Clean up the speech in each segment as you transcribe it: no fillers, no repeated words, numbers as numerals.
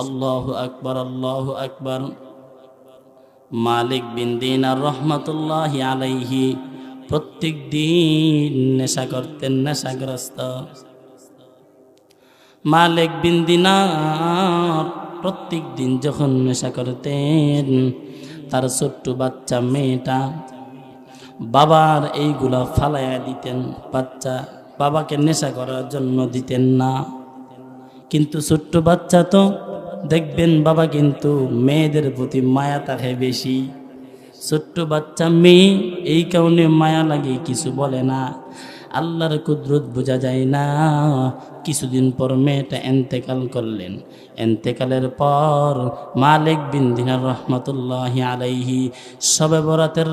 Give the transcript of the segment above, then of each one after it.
আল্লাহু আকবার, আল্লাহু আকবার। মালিক বিন দিনার রহমাতুল্লাহি আলাইহি প্রত্যেক দিন নেশা করতেন, নেশাগ্রস্ত। মালিক বিন দিনার প্রত্যেক দিন যখন নেশা করতেন, তার ছোট্ট বাচ্চা মেয়েটা বাবার এইগুলা ফালাইয়া দিতেন। বাচ্চা বাবাকে নেশা করার জন্য দিতেন না, কিন্তু ছোট্ট বাচ্চা তো দেখবেন বাবা কিন্তু মেয়েদের প্রতি মায়া থাকে বেশি। ছোট্ট বাচ্চা মেয়ে, এই কারণে মায়া লাগে, কিছু বলে না। আল্লাহর কুদরত বোঝা যায় না। কিছুদিন পর মেয়েটা এন্তেকাল করলেন। এন্তেকালের পর মালিক বিন দিনার রহমাতুল্লাহি আলাইহি শবে বরাতের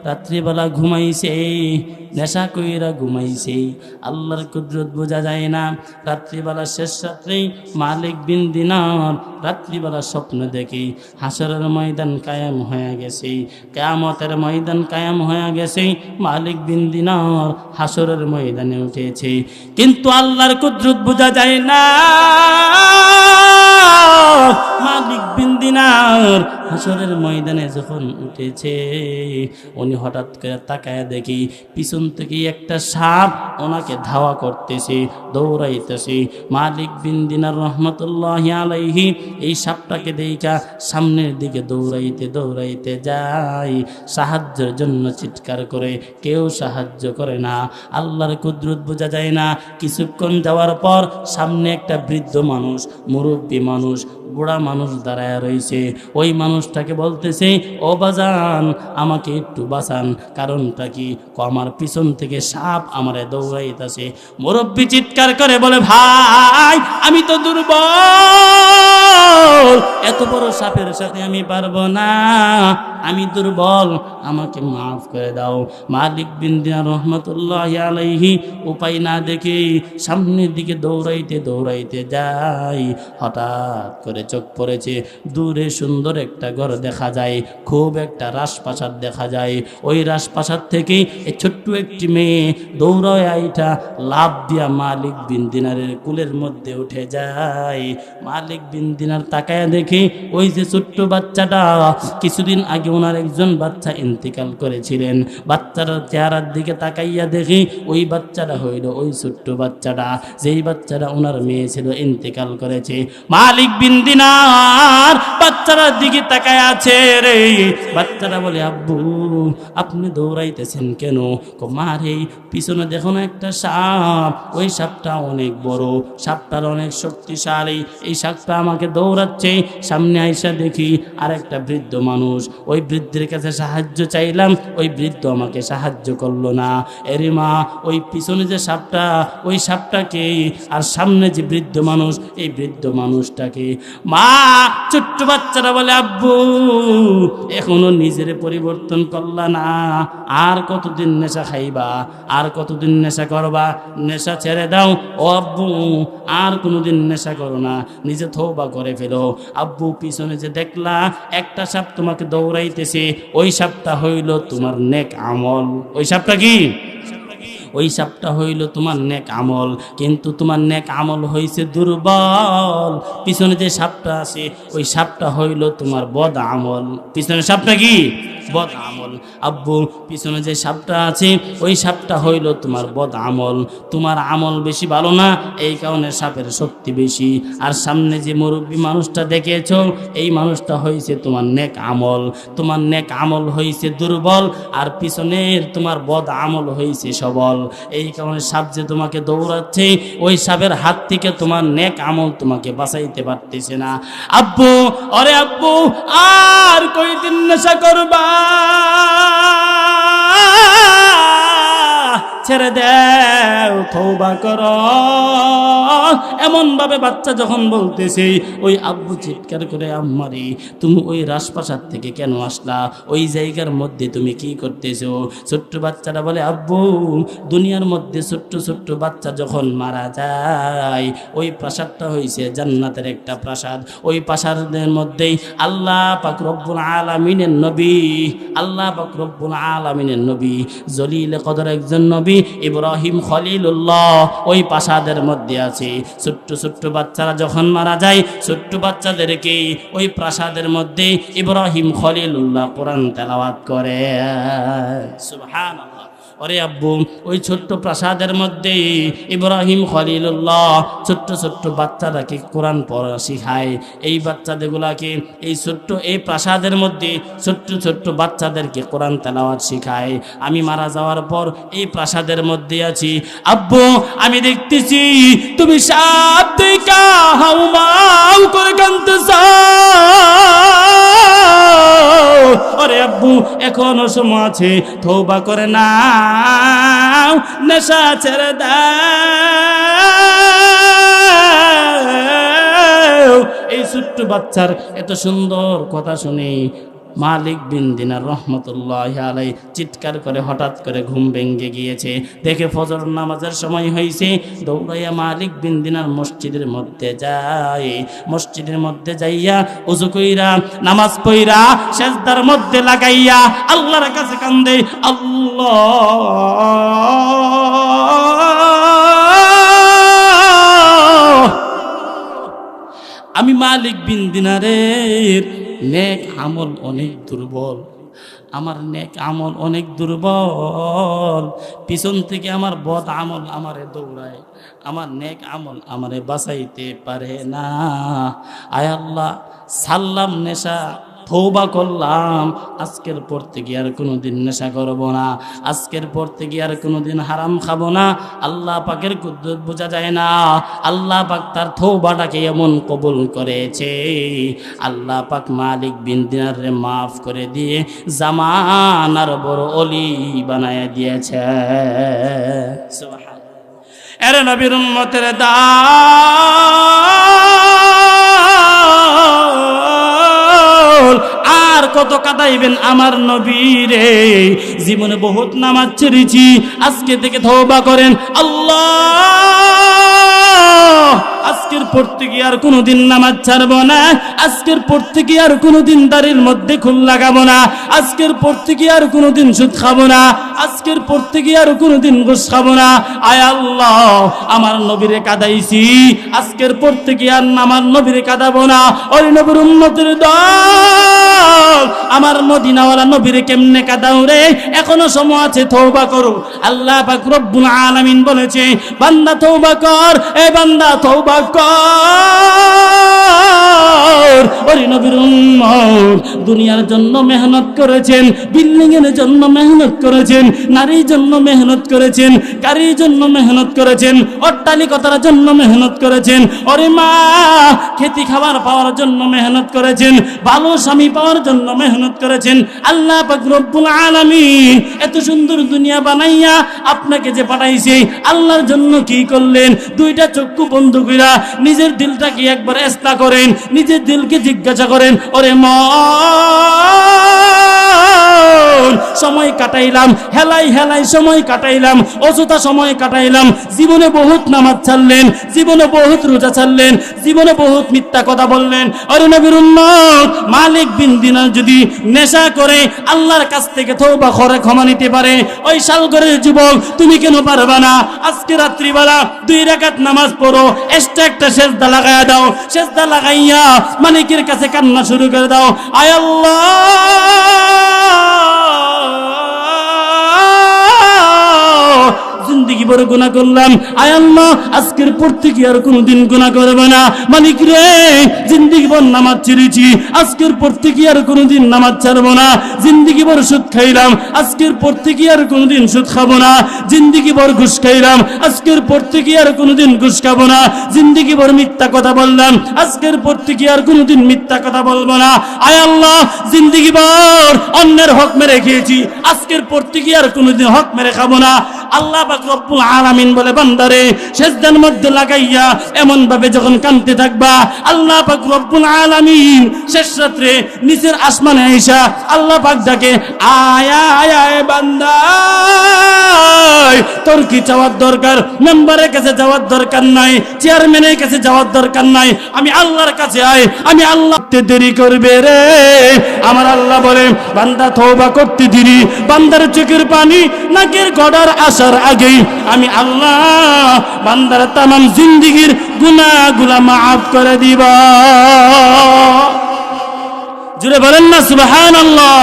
রাত্রিবেলা ঘুমাইছে, নেশা কইরা ঘুমাইছে। আল্লাহর কুদরত বোঝা যায় না। রাত্রিবেলা শেষ রাত্রে মালিক বিন দিনার রাত্রিবেলা স্বপ্ন দেখি হাসরের ময়দান কায়েম হয়ে গেছে, কিয়ামতের ময়দান কায়েম হয়ে গেছে। মালিক বিন দিনার হাসরের ময়দানে উঠেছে, কিন্তু আল্লাহর কুদরত বোঝা যায় না। মালিক বিন দিনার হাসরের ময়দানে যখন উঠেছে, উনি হঠাৎ করে তাকায় দেখি পিছন থেকে একটা সাপ ওনাকে ধাওয়া করতেছে, দৌড়াইতেছে। মালিক বিন দিনার রহমাতুল্লাহি আলাইহি এই সাপটাকে দেখা সামনের দিকে দৌড়াইতে দৌড়াইতে যায়, সাহায্যের জন্য চিৎকার করে, কেউ সাহায্য করে না। আল্লাহর কুদরত বোঝা যায় না। কিছুক্ষণ যাওয়ার পর সামনে একটা বৃদ্ধ মানুষ, মুরব্বী মানুষ, বুড়া মানুষ দাঁড়ায় রয়েছে। ওই মানুষটাকে বলতেছে, ও বাজান, আমাকে একটু বাঁচান। কারণটা কি? আমার পিছন থেকে সাপ আমারে দৌড়াইতেছে। মুরব্বী চিৎকার করে বলে, ভাই আমি তো দুর্বল, এত বড় সাপের সাথে আমি পারবো না, আমি দুর্বল, আমাকে মাফ করে দাও। মালিক বিন দিনার রহমাতুল্লাহি আলাইহি উপায় না দেখে সামনের দিকে দৌড়াইতে দৌড়াইতে যায়। হঠাৎ করে চোখ পড়েছে, দূরে সুন্দর একটা ঘর দেখা যায়, খুব একটা রাজপ্রাসাদ দেখা যায়। ওই রাজপ্রাসাদ থেকে এই ছোট্ট একটি মেয়ে দৌড়ায় আইটা লাফ দিয়া মালিক বিন দিনারের কুলের মধ্যে উঠে যায়। মালিক বিন দিনার তাকায়া দেখে ওই যে ছোট্ট বাচ্চাটা, কিছুদিন আগে ওনার একজন বাচ্চা ইন্তেকাল করেছিলেন। বাচ্চাটার চেহারার দিকে তাকাইয়া দেখি ওই বাচ্চাটা হইল ওই ছোট্ট বাচ্চাটা, যেই বাচ্চাটা ওনার মেয়ে ছিল, ইন্তেকাল করেছে। মালিক বিন দিনার বাচ্চাটার দিকে তাকায় আছে রে। বাচ্চাটা বলে, আব্বু আপনি দৌড়াইতেছেন কেন? মারে পিছনে দেখো না একটা সাপ, ওই সাপটা অনেক বড়, সাপটার অনেক শক্তিশালী, এই সাপটা আমাকে দৌড়াচ্ছে। সামনে আইসা দেখি আর একটা বৃদ্ধ মানুষ, ওই বৃদ্ধের কাছে সাহায্য চাইলাম, ওই বৃদ্ধ আমাকে সাহায্য করলো না। এরে মা, ওই পিছনে যে সাপটা, ওই সাপটাকে, আর সামনে যে বৃদ্ধ মানুষ, এই বৃদ্ধ মানুষটাকে। মা, ছোট্ট বাচ্চারা বলে, আব্বু এখনো নিজের পরিবর্তন করলা না, আর কতদিন নেশা খাইবা, আর কতদিন নেশা করবা? নেশা ছেড়ে দাও ও আব্বু, আর কোনোদিন নেশা করো না, নিজে তওবা করে ফেলো। আব্বু পিছনে যে দেখলা একটা সাপ তোমাকে দৌড়াইতেছে, ওই সাপটা হইল তোমার নেক আমল। ওই সাপটা কি? ওই সাপটা হইল তোমার নেক আমল, কিন্তু তোমার নেক আমল হইছে দুর্বল। পিছনে যে সাপটা আছে, ওই সাপটা হইল তোমার বদ আমল। পিছনে সাপটা কি? বদ আমল। আব্বু পিছনে যে সাপটা আছে, ওই সাপটা হইল তোমার বদ আমল। তোমার আমল বেশি ভালো না, এই কারণে সাপের শক্তি বেশি। আর সামনে যে মুরব্বী মানুষটা দেখেছো, এই মানুষটা হইছে তোমার নেক আমল। তোমার নেক আমল হইছে দুর্বল, আর পিছনের তোমার বদ আমল হইছে সবল। এই কারণে সাপ যে তোমাকে দৌড়াচ্ছে, ওই সাপের হাত থেকে তোমার নেক আমল তোমাকে বাঁচাইতে পারতেছে না। আব্বু, আরে আব্বু, আর কয়দিন নেশা করবা? ছেড়ে দেও, তওবা করো। এমন ভাবে বাচ্চা যখন বলতেছে, ওই আব্বু চিৎকার করে, আম্মারে তুমি ওই রাজপ্রাসাদ থেকে কেন আসলা? ওই জায়গার মধ্যে তুমি কি করতেছো? ছোট্ট বাচ্চারা বলে, আব্বু দুনিয়ার মধ্যে ছোট্ট ছোট্ট বাচ্চা যখন মারা যায়, ওই প্রাসাদটা হইছে জান্নাতের একটা প্রাসাদ। ওই প্রাসাদের মধ্যেই আল্লাহ পাক রব্বুল আলামিনের নবী, আল্লাহ পাক রব্বুল আলামিনের নবী, জলিল কদর একজন নবী, নবী ইব্রাহিম খলিলুল্লাহ ওই প্রাসাদের মধ্যে আছে। ছোট্ট ছোট্ট বাচ্চারা যখন মারা যায়, ছোট্ট বাচ্চাদেরকে ওই প্রাসাদের মধ্যে ইব্রাহিম খলিলুল্লাহ কোরআন তেলাওয়াত করে। সুবহানাল্লাহ। ওরে আব্বু, ওই ছোট্ট প্রাসাদের মধ্যে ইব্রাহিম খলিলুল্লাহ ছোট্ট ছোট্ট বাচ্চাটাকে কোরআন পড়া শিখায়। এই বাচ্চাদেরগুলাকে এই প্রাসাদের মধ্যে ছোট্ট ছোট্ট বাচ্চাদেরকে কোরআন তেলাওয়াত শিখায়। আমি মারা যাওয়ার পর এই প্রাসাদের মধ্যে আছি। আব্বু, আমি দেখতেছি তুমি সাপ দেখা হাউমাউ করে কাঁদতেছ। আরে আব্বু, এখনো সময় আছে, তওবা করে নাও, নেশা ছেড়ে দাও। এই ছোট্ট বাচ্চার এত সুন্দর কথা শুনে মালিক বিন দিনার রহমতুল্লাহি আলাইহি চিৎকার করে হঠাৎ করে ঘুম ভেঙে গিয়েছে। দেখে ফজর নামাজের সময় হয়েছে। দৌড়াইয়া মালিক বিন দিনার মসজিদের মধ্যে যায়। মসজিদের মধ্যে যাইয়া ওযু কইরা নামাজ পড়া সিজদার মধ্যে লাগাইয়া আল্লাহর কাছে কান্দে, আল্লাহ আমি মালিক বিন দিনারের নেক আমল অনেক দুর্বল, আমার নেক আমল অনেক দুর্বল। পিছন থেকে আমার বদ আমল আমারে দৌড়ায়, আমার নেক আমল আমারে বাঁচাইতে পারে না। আয় আল্লাহ, সাল্লাম নেশা, তওবা করলাম, আজকের পর থেকে আর কোনোদিন নেশা করব না, আজকের পর থেকে আর কোনোদিন হারাম খাবো না। আল্লাহ পাকের কুদরত বোঝা যায় না। আল্লাহ পাক তার তওবাটাকে এমন কবুল করেছে, আল্লাহ পাক মালিক বিন দিনারে মাফ করে দিয়ে জামানার বড় অলি বানায়া দিয়েছে। সুবহানাল্লাহ। এরে নবীর উম্মতের আর কত কাঁদাইবেন আমার নবীরে? জীবনে বহুত নামাজ ছেড়েছি, আজকে থেকে তওবা করেন। আল্লাহ, আজকের পর থেকে আর কোনোদিন নামাজ ছাড়বো না, আজকের পর থেকে আর কোনোদিন দাড়ির মধ্যে খুল লাগাবো না, আজকের পর থেকে আর কোনোদিন সুদ খাবো না, আজকের পর থেকে আর কোনোদিন ঘুষ খাবো না। আয় আল্লাহ, আমার নবীরে কাঁদাইছি, আজকের পর থেকে আর আমার নবীরে কাঁদাবো না। ওই নবীর উম্মতের দল, আমার মদিনাওয়ালা নবীরে কেমনে কাঁদাও রে? এখনো সময় আছে, তওবা করো। আল্লাহ পাক রব্বুল আলামিন বলেছে, বান্দা তওবা কর, এ বান্দা তওবা কর। ওরে নবীর উম্মত দুনিয়ার জন্য মেহনত করেছেন, বিল্ডিং এর জন্য মেহনত করেছেন, নারীর জন্য মেহনত করেছেন, গাড়ির জন্য মেহনত করেছেন, অট্টালিকার জন্য মেহনত করেছেন। ওরে মা, খেতি খাবার পাওয়ার জন্য মেহনত করেছেন, ভালো স্বামী পাওয়ার জন্য মেহনত করেছেন। আল্লাহ পাক রব্বুল আলামিন এত সুন্দর দুনিয়া বানাইয়া আপনাকে যে পাঠাইছে, আল্লাহর জন্য কি করলেন? দুইটা চক্ষু বন্ধ কইরা নিজের দিলটাকে একবার ইসলা করেন, নিজের দিলকে জিজ্ঞাসা করেন, ওরে মন, সময় কাটাইলাম হেলাই হেলাই, সময় কাটাইলাম অযথা, সময় কাটাইলাম। জীবনে বহুত নামাজ ছাড়লেন, জীবনে বহুত রোজা ছাড়লেন, জীবনে বহুত মিথ্যা কথা বললেন। ওরে নবীর উম্মত, মালিক বিন দিনার যদি নেশা করে আল্লাহর কাছ থেকে তওবা করে ক্ষমা নিতে পারে, ওই সালগরের যুবক তুমি কেন পারবা না? আজকে রাত্রিবেলা 2 রাকাত নামাজ পড়ো, এক্সট্রা একটা সিজদা লাগায়া দাও, সিজদা লাগাইয়া মালিকের কাছে কান্না শুরু করে দাও। আয় আল্লাহ, জিন্দেগি বড় গুনাহ করলাম, আয় আল্লাহ আজকের পর থেকে আর কোনোদিন গুনাহ করব না। মালিক রে, জিন্দেগি ভর নামাজ ছেড়েছি, আজকের পর থেকে আর কোনোদিন নামাজ ছাড়বো না। জিন্দেগি ভর সুদ খাইলাম, আজকের পর থেকে আর কোনোদিন সুদ খাবো না। জিন্দেগি ভর ঘুষ খাইলাম, আজকের পর থেকে আর কোনোদিন ঘুষ খাবো না। জিন্দেগি ভর মিথ্যা কথা বললাম, আজকের পর থেকে আর কোনোদিন মিথ্যা কথা বলবো না। আয় আল্লাহ, জিন্দেগি ভর অন্যের হক মেরে খেয়েছি, আজকের পর থেকে আর কোনোদিন হক মেরে খাবো না। আল্লাহ পাক রব্বুল আলামিন বলে, বান্দারে সিজদার মধ্যে লাগাইয়া এমন ভাবে যখন কাঁদতে থাকবা, আল্লাহ পাক রব্বুল আলামিন শেষ রাত্রে নিচের আসমানে আইসা আল্লাহ পাক ডাকে, আয় আয় আয় বান্দা, তোর কি চাওয়ার দরকার? মেম্বারের কাছে যাওয়ার দরকার নাই, চেয়ারম্যানের কাছে যাওয়ার দরকার নাই, আমি আল্লাহর কাছে আয়। আমি আল্লাহ দেরি করবে রে? আমার আল্লাহ বলে, বান্দা তওবা করতে দেরি, বান্দার চোখের পানি নাকের গড়ার আশা আসার আগেই আমি আল্লাহ বান্দার তামাম জিন্দেগীর গুনাহগুলো মাফ করে দিব। জুড়ে বলেন না সুবহানাল্লাহ।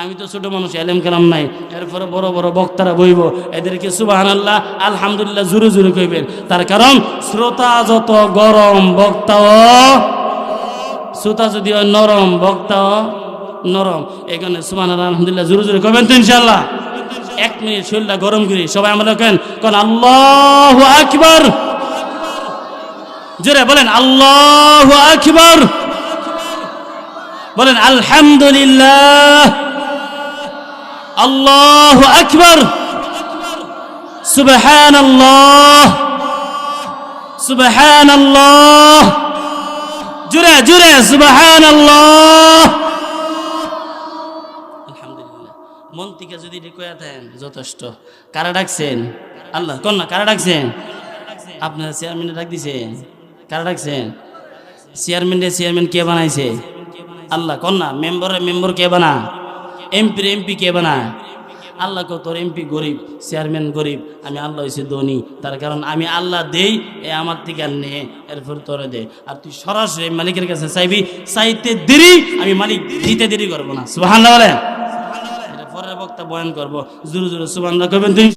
আমি তো ছোট মানুষ, এলেম কালাম নাই, এরপরে বড় বড় বক্তারা বইব, এদেরকে সুবহানাল্লাহ আলহামদুলিল্লাহ জোরে জোরে কইবেন। তার কারণ শ্রোতা যত গরম বক্তাও, শ্রোতা যদি নরম বক্তাও নরম। এখানে সুবহানাল্লাহ আলহামদুলিল্লাহ জোরে জোরে কইবেন তো ইনশাআল্লাহ। 1 মিনিট শরীরটা গরম করি সবাই আমরা কেন আল্লাহু আকবার। জোরে বলেন আল্লাহু আকবার, বলেন আলহামদুলিল্লাহ, আল্লাহু আকবার, সুবহানাল্লাহ, সুবহানাল্লাহ, জোরে জোরে সুবহানাল্লাহ। আলহামদুলিল্লাহ। মন থেকে যদি কইয়া থাকেন যথেষ্ট। কারা ডাকছেন? আল্লাহ। কোন না কারা ডাকছেন? আপনার চেয়ারম্যানে ডাক দিছেন। কারা ডাকছেন? চেয়ারম্যান কে বানাইছে? আল্লাহ। কোন না মেম্বার কে বানা? এমপি কে বানায়? আল্লাহ কো তোর এমপি গরিব, চেয়ারম্যান গরিব, আমি আল্লাহ হইছে ধনী, তার কারণ আমি আল্লাহ দেই, এ আমার থেকে আর নে, এরপর তোরে দে। আর তুই সরাসরি মালিকের কাছে চাইবি, চাইতে দেরি, আমি মালিক দিতে দেরি করবো না। সুবহানাল্লাহ বলেন। এটা পরের বক্তা বয়ান করবো, জোরে জোরে সুবহানাল্লাহ কইবেন।